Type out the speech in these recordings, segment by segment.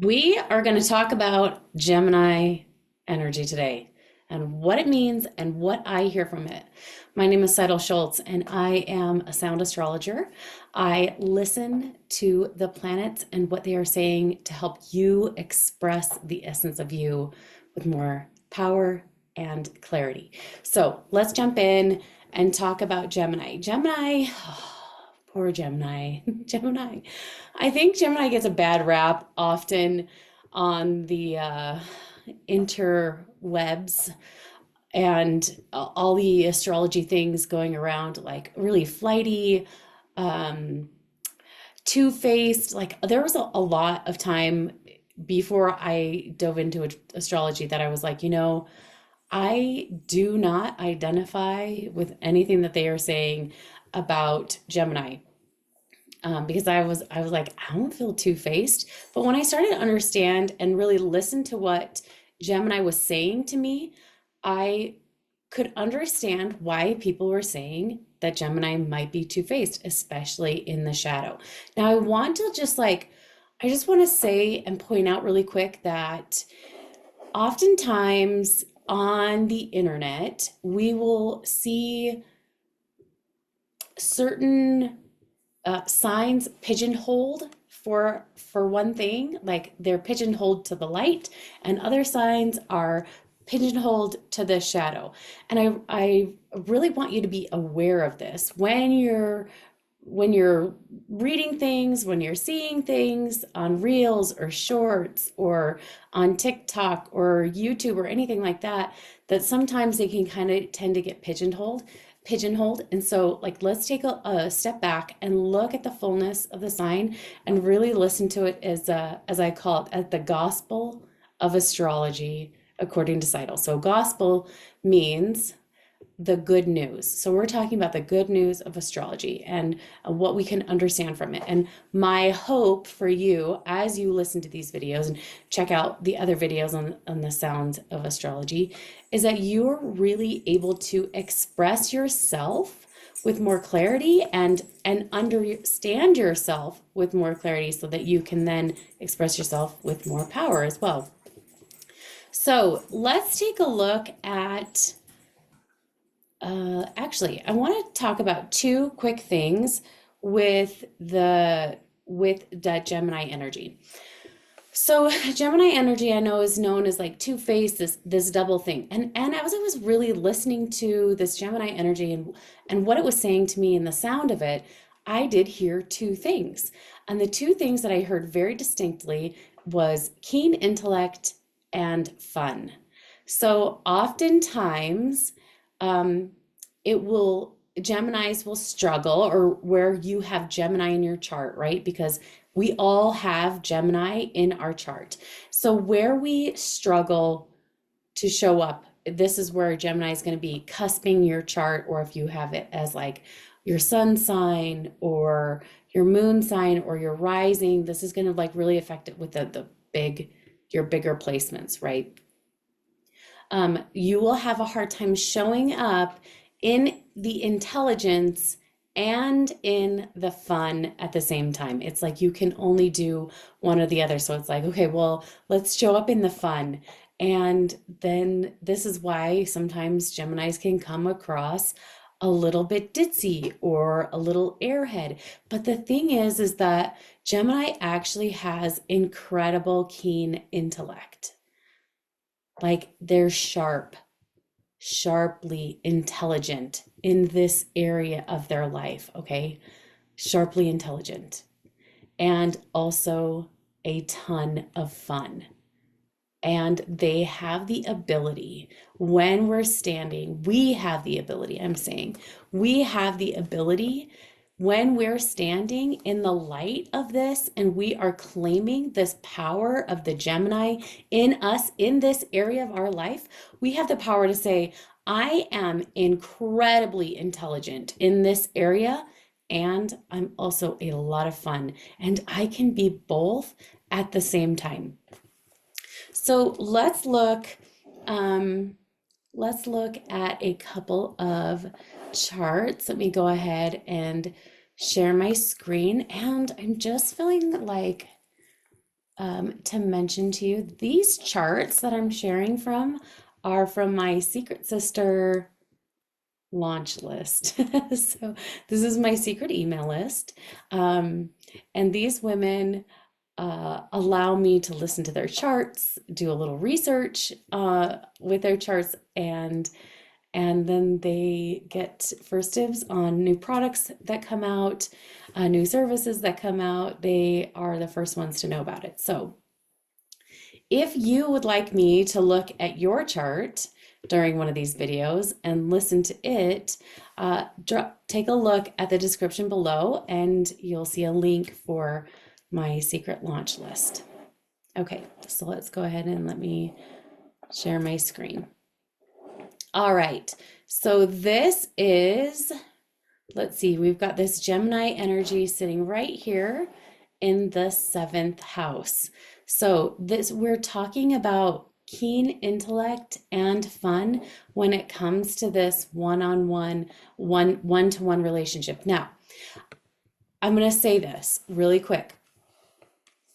We are going to talk about Gemini energy today and what it means and what I hear from it. My name is Seidel Schultz, and I am a sound astrologer. I listen to the planets and what they are saying to help you express the essence of you with more power and clarity. So let's jump in and talk about Gemini. Gemini, poor Gemini. Gemini. I think Gemini gets a bad rap often on the interwebs and all the astrology things going around, like really flighty, um, two-faced. Like there was a lot of time before I dove into astrology that I was like, I do not identify with anything that they are saying about Gemini, because I was like, I don't feel two-faced. But when I started to understand and really listen to what Gemini was saying to me, I could understand why people were saying that Gemini might be two-faced, especially in the shadow. Now, I just want to say and point out really quick that oftentimes on the internet, we will see certain signs pigeonholed for one thing, like they're pigeonholed to the light, and other signs are pigeonholed to the shadow. And I really want you to be aware of this when you're reading things, when you're seeing things on reels or shorts or on TikTok or YouTube or anything like that, that sometimes they can kind of tend to get pigeonholed. And so like let's take a step back and look at the fullness of the sign and really listen to it as I call it, as the gospel of astrology according to Seidel. So gospel means the good news. So we're talking about the good news of astrology and what we can understand from it. And my hope for you as you listen to these videos and check out the other videos on the sounds of astrology is that you're really able to express yourself with more clarity and understand yourself with more clarity so that you can then express yourself with more power as well. So let's take a look at actually, I want to talk about two quick things with that Gemini energy. So Gemini energy, I know, is known as like two-faced, this double thing. And as I was really listening to this Gemini energy and what it was saying to me and the sound of it, I did hear two things. And the two things that I heard very distinctly was keen intellect and fun. So oftentimes, um, Geminis will struggle, or where you have Gemini in your chart, right? Because we all have Gemini in our chart. So where we struggle to show up, this is where Gemini is going to be cusping your chart, or if you have it as like your sun sign or your moon sign or your rising, this is going to like really affect it with your bigger placements, right? You will have a hard time showing up in the intelligence and in the fun at the same time. It's like you can only do one or the other. So it's like, okay, well, let's show up in the fun. And then this is why sometimes Geminis can come across a little bit ditzy or a little airhead. But the thing is that Gemini actually has incredible keen intellect. Like they're sharply intelligent in this area of their life, okay? Sharply intelligent. And also a ton of fun. And they have the ability, when we're standing, we have the ability, we have the ability when we're standing in the light of this and we are claiming this power of the Gemini in us in this area of our life, we have the power to say, I am incredibly intelligent in this area, and I'm also a lot of fun, and I can be both at the same time. So let's look at a couple of charts. Let me go ahead and share my screen. And I'm just feeling like to mention to you, these charts that I'm sharing from are from my Secret Sister launch list. So this is my secret email list. Um, and these women allow me to listen to their charts, do a little research with their charts, and then they get first dibs on new products that come out, new services that come out. They are the first ones to know about it. So if you would like me to look at your chart during one of these videos and listen to it, take a look at the description below and you'll see a link for my secret launch list. Okay, so let's go ahead and let me share my screen. All right, so this is, let's see, we've got this Gemini energy sitting right here in the 7th house. So this, we're talking about keen intellect and fun when it comes to this one-on-one, one-to-one relationship. Now, I'm going to say this really quick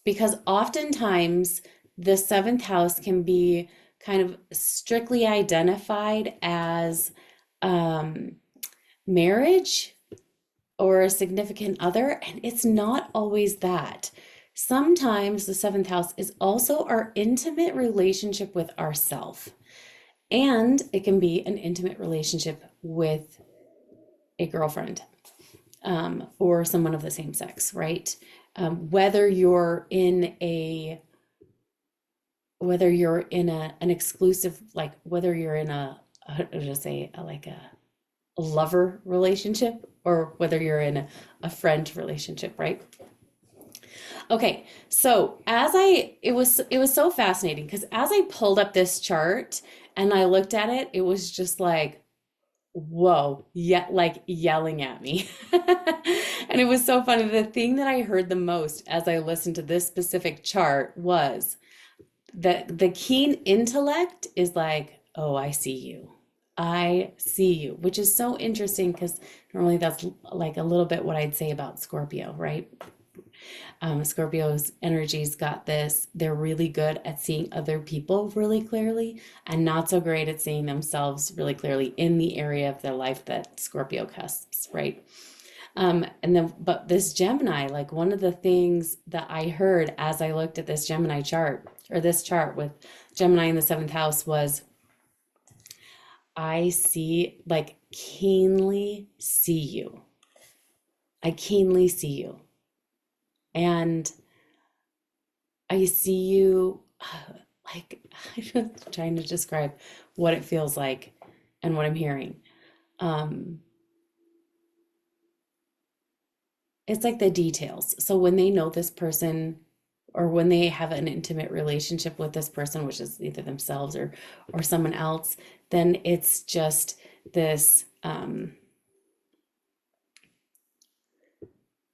because oftentimes the 7th house can be kind of strictly identified as marriage or a significant other, and it's not always that. Sometimes the 7th house is also our intimate relationship with ourself, and it can be an intimate relationship with a girlfriend or someone of the same sex, right? Whether you're in a an exclusive, like whether you're in like a lover relationship or whether you're in a friend relationship, right? Okay, so it was so fascinating because as I pulled up this chart and I looked at it, it was just like, whoa, yeah, like yelling at me. And it was so funny. The thing that I heard the most as I listened to this specific chart was that the keen intellect is like, oh, I see you. I see you, which is so interesting because normally that's like a little bit what I'd say about Scorpio, right? Scorpio's energy's got this. They're really good at seeing other people really clearly and not so great at seeing themselves really clearly in the area of their life that Scorpio cusps, right? And then, but this Gemini, like one of the things that I heard as I looked at this Gemini chart or this chart with Gemini in the 7th house was, I see, like, keenly see you. I keenly see you. And I see you, like, I'm just trying to describe what it feels like and what I'm hearing. Um, it's like the details. So when they know this person or when they have an intimate relationship with this person, which is either themselves or someone else, then it's just this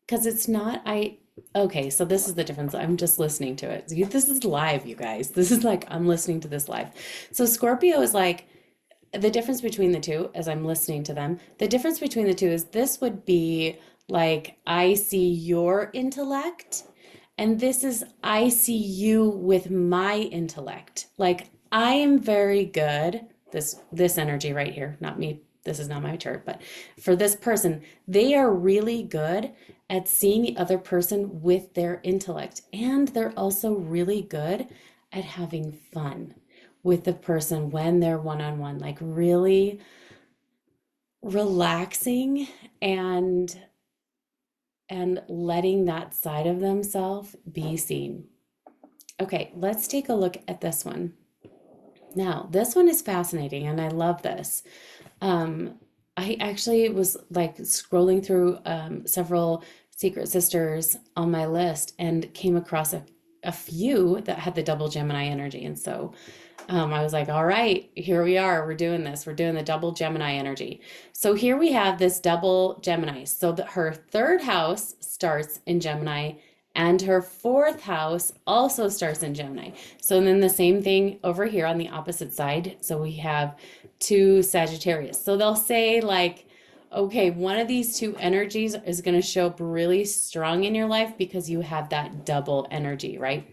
because it's not okay, so this is the difference. I'm just listening to it. This is live, you guys. This is like I'm listening to this live. So Scorpio is like the difference between the two as I'm listening to them. The difference between the two is this would be like I see your intellect and this is I see you with my intellect. Like I am very good, this energy right here, not me. This is not my chart, but for this person, they are really good at seeing the other person with their intellect. And they're also really good at having fun with the person when they're one-on-one, like really relaxing and letting that side of themselves be seen. Okay, let's take a look at this one. Now, this one is fascinating and I love this. I actually was like scrolling through several Secret Sisters on my list and came across a few that had the double Gemini energy. And so I was like, all right, here we are. We're doing this. We're doing the double Gemini energy. So here we have this double Gemini. So that her 3rd house starts in Gemini and her 4th house also starts in Gemini. So then the same thing over here on the opposite side. So we have 2 Sagittarius. So they'll say like, okay, one of these 2 energies is going to show up really strong in your life because you have that double energy, right?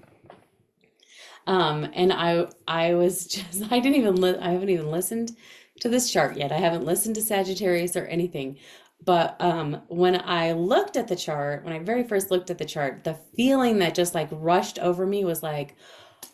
And I was just, I didn't even, I haven't even listened to this chart yet. I haven't listened to Sagittarius or anything. But when I looked at the chart, when I very first looked at the chart, the feeling that just like rushed over me was like,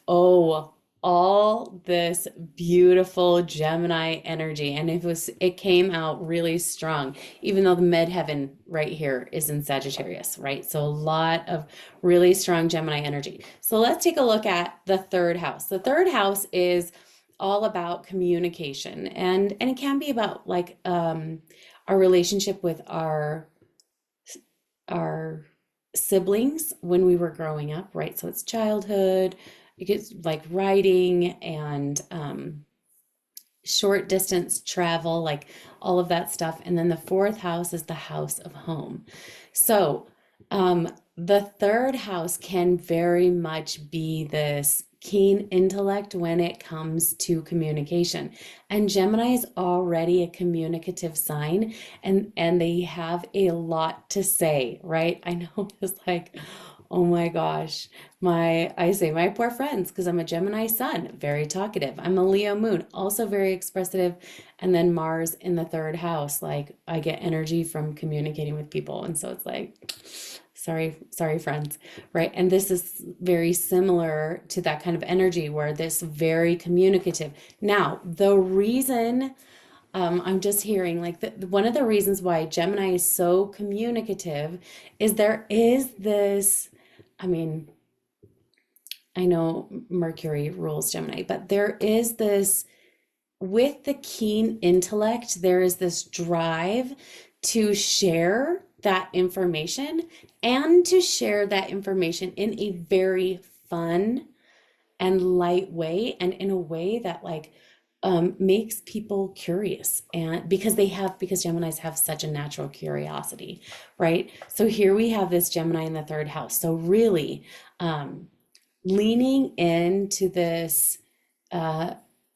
oh, all this beautiful Gemini energy. And it came out really strong, even though the midheaven right here is in Sagittarius, right? So a lot of really strong Gemini energy. So let's take a look at the third house. The third house is all about communication, and it can be about like our relationship with our siblings when we were growing up, right? So it's childhood, it gets like writing and short distance travel, like all of that stuff. And then the fourth house is the house of home. So the third house can very much be this keen intellect when it comes to communication. And Gemini is already a communicative sign, and they have a lot to say, right? I know it's like, oh my gosh, I say my poor friends because I'm a Gemini sun, very talkative. I'm a Leo moon, also very expressive. And then Mars in the third house, like I get energy from communicating with people. And so it's like, sorry, friends, right? And this is very similar to that kind of energy where this very communicative. Now, the reason I'm just hearing like one of the reasons why Gemini is so communicative is there is this, I mean, I know Mercury rules Gemini, but there is this, with the keen intellect, there is this drive to share that information and to share that information in a very fun and light way, and in a way that like makes people curious, and because Geminis have such a natural curiosity, right? So here we have this Gemini in the third house. So really, leaning into this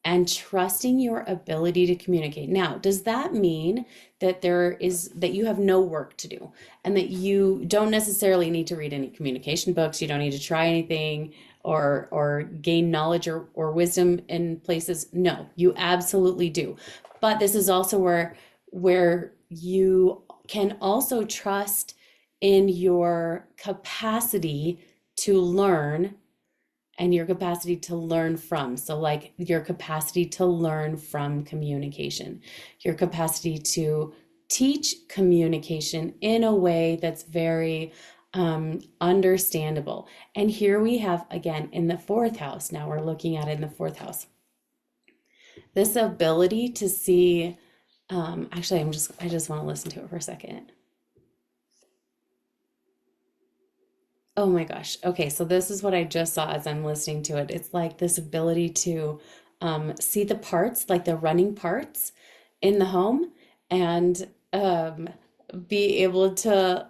and trusting your ability to communicate. Now, does that mean that that you have no work to do and that you don't necessarily need to read any communication books, you don't need to try anything or gain knowledge or wisdom in places? No, you absolutely do. But this is also where you can also trust in your capacity to learn and your capacity to learn from. So like your capacity to learn from communication, your capacity to teach communication in a way that's very understandable. And here we have, again, in the fourth house, now we're looking at it in the fourth house, this ability to see, actually, I just want to listen to it for a second. Oh my gosh. Okay, so this is what I just saw as I'm listening to it. It's like this ability to see the parts, like the running parts in the home, and be able to,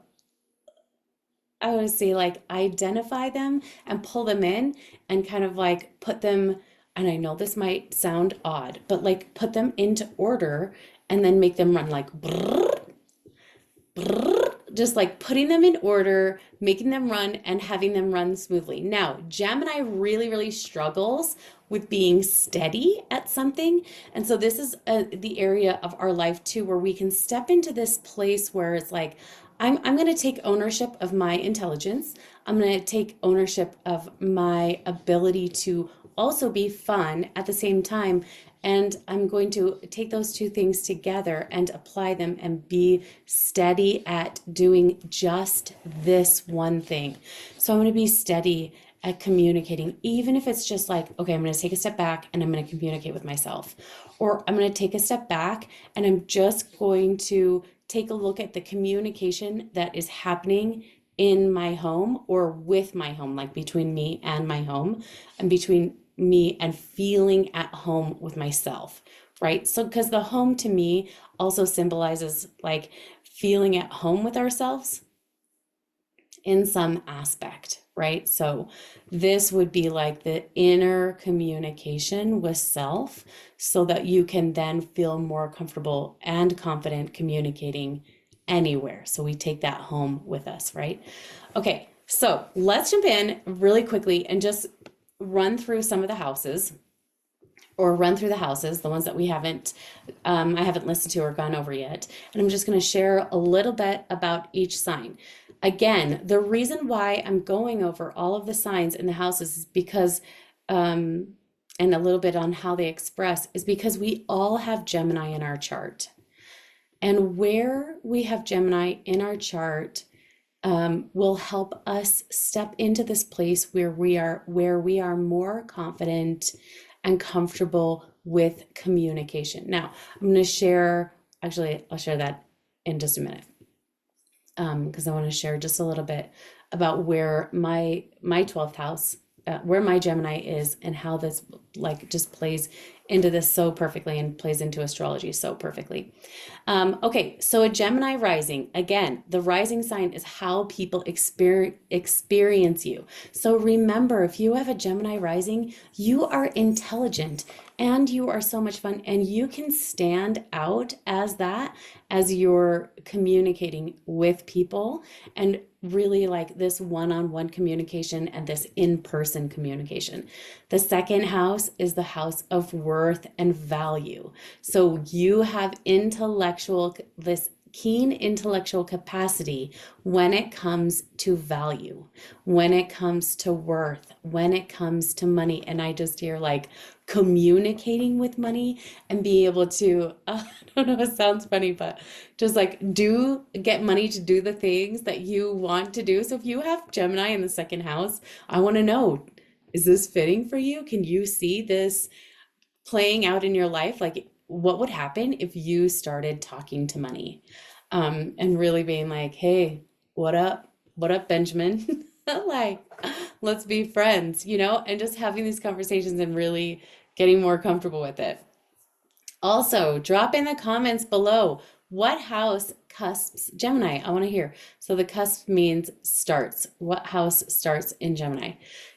I would say, like identify them and pull them in and kind of like put them, and I know this might sound odd, but like put them into order and then make them run like brrr, just like putting them in order, making them run and having them run smoothly. Now, Gemini really, really struggles with being steady at something. And so this is the area of our life too, where we can step into this place where it's like, I'm going to take ownership of my intelligence. I'm going to take ownership of my ability to also be fun at the same time. And I'm going to take those two things together and apply them and be steady at doing just this one thing. So I'm going to be steady at communicating, even if it's just like, okay, I'm going to take a step back and I'm going to communicate with myself. Or I'm going to take a step back and I'm just going to take a look at the communication that is happening in my home or with my home, like between me and my home and between me and feeling at home with myself, right? So, because the home to me also symbolizes like feeling at home with ourselves in some aspect, right? So, this would be like the inner communication with self so that you can then feel more comfortable and confident communicating anywhere. So, we take that home with us, right? Okay, so let's jump in really quickly and just run through some of the houses, or run through the houses, the ones that I haven't listened to or gone over yet. And I'm just going to share a little bit about each sign. Again, the reason why I'm going over all of the signs in the houses is because, and a little bit on how they express, is because we all have Gemini in our chart. And where we have Gemini in our chart will help us step into this place where we are more confident and comfortable with communication. Now, I'm going to share, actually, I'll share that in just a minute, because I want to share just a little bit about where my 12th house, where my Gemini is, and how this like just plays into this so perfectly and plays into astrology so perfectly. Okay, so a Gemini rising, again, the rising sign is how people experience you. So remember, if you have a Gemini rising, you are intelligent and you are so much fun, and you can stand out as that as you're communicating with people, and really like this one-on-one communication and this in-person communication. The second house is the house of worth and value. So you have this keen intellectual capacity when it comes to value, when it comes to worth, when it comes to money. And I just hear like communicating with money and being able to, I don't know, it sounds funny, but just like get money to do the things that you want to do. So if you have Gemini in the second house, I want to know, is this fitting for you? Can you see this playing out in your life? Like, what would happen if you started talking to money, and really being like, hey, what up? What up, Benjamin? Like, let's be friends, and just having these conversations and really getting more comfortable with it. Also, drop in the comments below what house cusps Gemini. I want to hear. So the cusp means starts. What house starts in Gemini?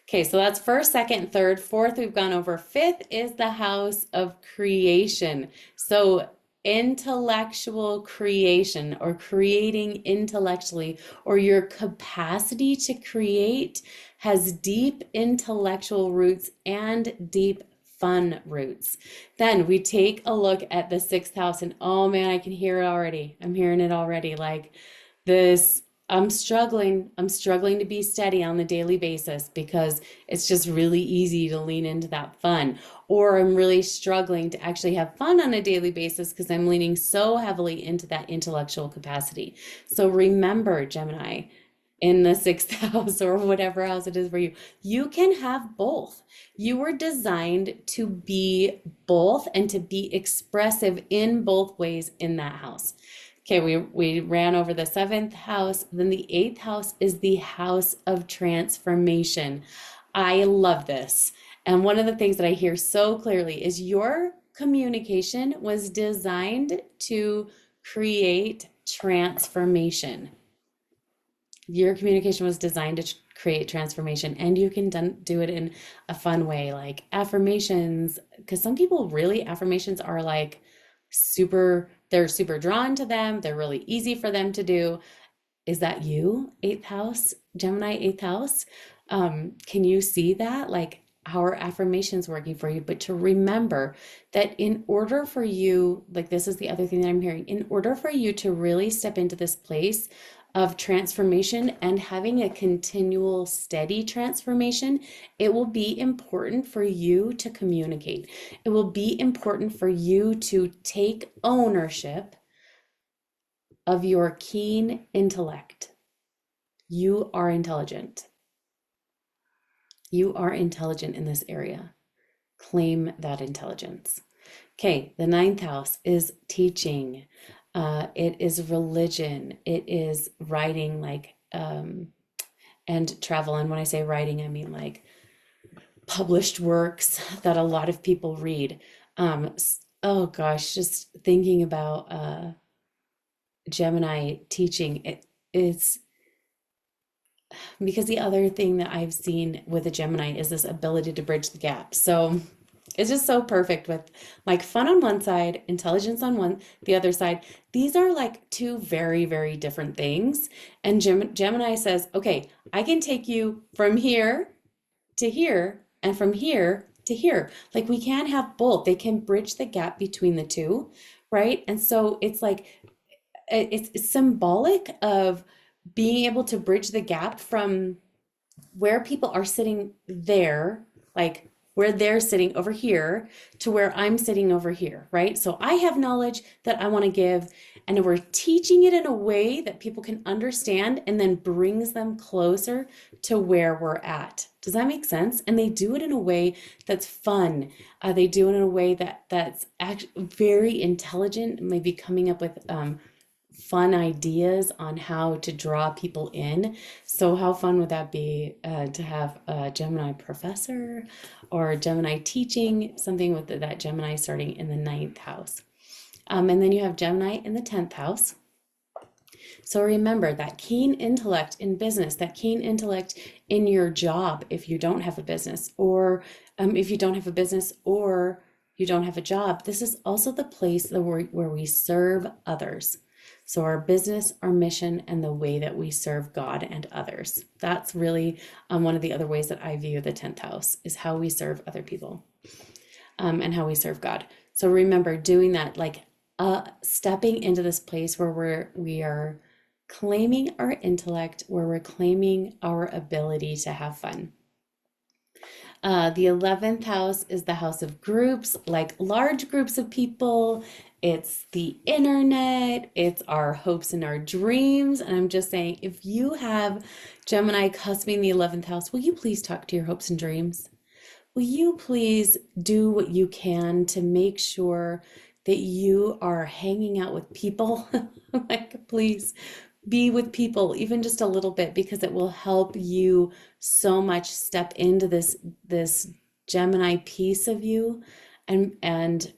Okay, so that's first, second, third. Fourth, we've gone over. Fifth is the house of creation. So intellectual creation, or creating intellectually, or your capacity to create, has deep intellectual roots and deep fun roots. Then we take a look at the sixth house, and oh man, I can hear it already. I'm hearing it already. Like this, I'm struggling to be steady on the daily basis because it's just really easy to lean into that fun. Or I'm really struggling to actually have fun on a daily basis because I'm leaning so heavily into that intellectual capacity. So remember, Gemini, in the sixth house or whatever house it is for you, you can have both. You were designed to be both and to be expressive in both ways in that house. Okay, we ran over the seventh house. Then the eighth house is the house of transformation. I love this. And one of the things that I hear so clearly is your communication was designed to create transformation. Your communication was designed to create transformation, and you can do it in a fun way, like affirmations, because some people really, affirmations are like they're super drawn to them. They're really easy for them to do. Is that you, eighth house, Gemini, eighth house? Can you see that? Like, how are affirmations working for you? But to remember that in order for you, like this is the other thing that I'm hearing, in order for you to really step into this place of transformation and having a continual steady transformation, it will be important for you to communicate. It will be important for you to take ownership of your keen intellect. You are intelligent. You are intelligent in this area. Claim that intelligence. Okay, the ninth house is teaching. It is religion. It is writing, like, and travel. And when I say writing, I mean like published works that a lot of people read. Oh gosh, just thinking about Gemini teaching, it's because the other thing that I've seen with a Gemini is this ability to bridge the gap. So it's just so perfect with like fun on one side, intelligence on the other side. These are like two very, very different things. And Gemini says, okay, I can take you from here to here, and from here to here. Like we can have both. They can bridge the gap between the two, right? And so it's like it's symbolic of being able to bridge the gap from where people are sitting there, like where they're sitting over here to where I'm sitting over here, right? So I have knowledge that I want to give, and we're teaching it in a way that people can understand and then brings them closer to where we're at. Does that make sense? And they do it in a way that's fun. They do it in a way that's actually very intelligent, maybe coming up with fun ideas on how to draw people in. So how fun would that be to have a Gemini professor or Gemini teaching something with that Gemini starting in the 9th house. And then you have Gemini in the 10th house. So remember that keen intellect in business, that keen intellect in your job if you don't have a business, or if you don't have a business or you don't have a job. This is also the place where we serve others. So our business, our mission, and the way that we serve God and others. That's really one of the other ways that I view the 10th house, is how we serve other people and how we serve God. So remember doing that, like stepping into this place where we are claiming our intellect, where we're claiming our ability to have fun. The 11th house is the house of groups, like large groups of people. It's the internet, it's our hopes and our dreams. And I'm just saying, if you have Gemini cusping the 11th house, will you please talk to your hopes and dreams? Will you please do what you can to make sure that you are hanging out with people? Like, please be with people, even just a little bit, because it will help you so much step into this Gemini piece of you and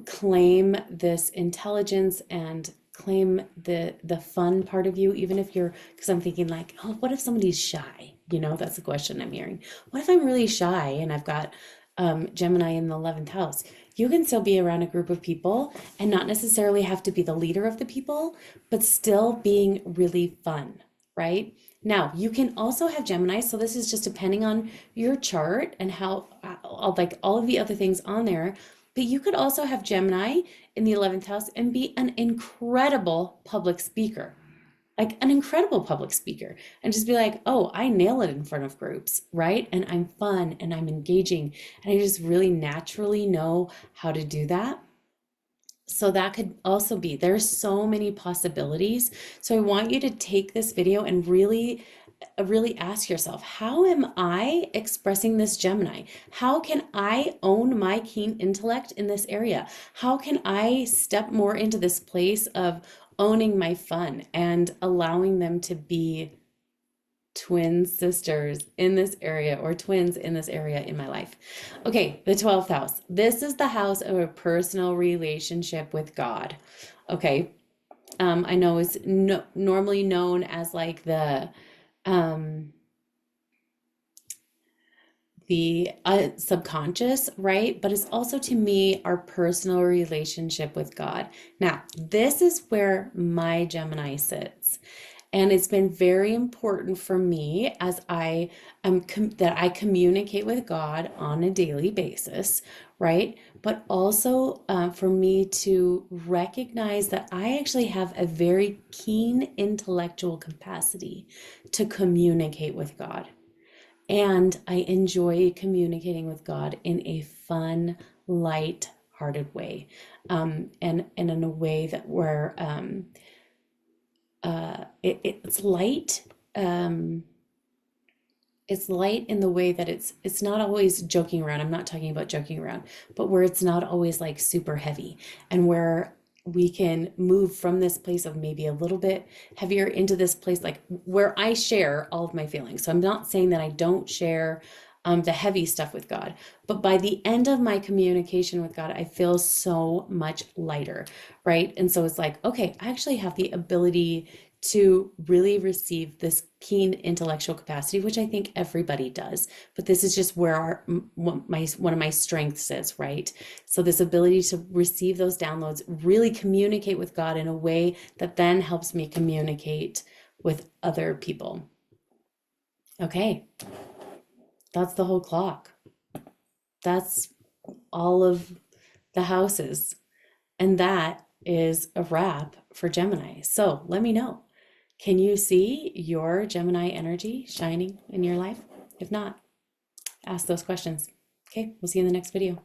claim this intelligence and claim the fun part of you, even if you're, because I'm thinking like, oh, what if somebody's shy? You know, that's the question I'm hearing. What if I'm really shy and I've got Gemini in the 11th house? You can still be around a group of people and not necessarily have to be the leader of the people, but still being really fun, right? Now, you can also have Gemini, so this is just depending on your chart and how, like all of the other things on there, but you could also have Gemini in the 11th house and be an incredible public speaker, like an incredible public speaker, and just be like, oh, I nail it in front of groups, right? And I'm fun and I'm engaging and I just really naturally know how to do that. So that could also be, there's so many possibilities. So I want you to take this video and really ask yourself, how am I expressing this Gemini? How can I own my keen intellect in this area? How can I step more into this place of owning my fun and allowing them to be twin sisters in this area, or twins in this area in my life? Okay, the 12th house. This is the house of a personal relationship with God. Okay. I know it's normally known as like the subconscious, right? But it's also, to me, our personal relationship with God. Now, this is where my Gemini sits. And it's been very important for me as I that I communicate with God on a daily basis, right? But also for me to recognize that I actually have a very keen intellectual capacity to communicate with God. And I enjoy communicating with God in a fun, light-hearted way, and in a way that where it's light. It's light in the way that it's not always joking around. I'm not talking about joking around, but where it's not always like super heavy, and where we can move from this place of maybe a little bit heavier into this place like where I share all of my feelings. So I'm not saying that I don't share the heavy stuff with God, but by the end of my communication with God, I feel so much lighter, right? And so it's like, okay, I actually have the ability to really receive this keen intellectual capacity, which I think everybody does. But this is just where one of my strengths is, right? So this ability to receive those downloads, really communicate with God in a way that then helps me communicate with other people. Okay, that's the whole clock. That's all of the houses. And that is a wrap for Gemini. So let me know. Can you see your Gemini energy shining in your life? If not, ask those questions. Okay, we'll see you in the next video.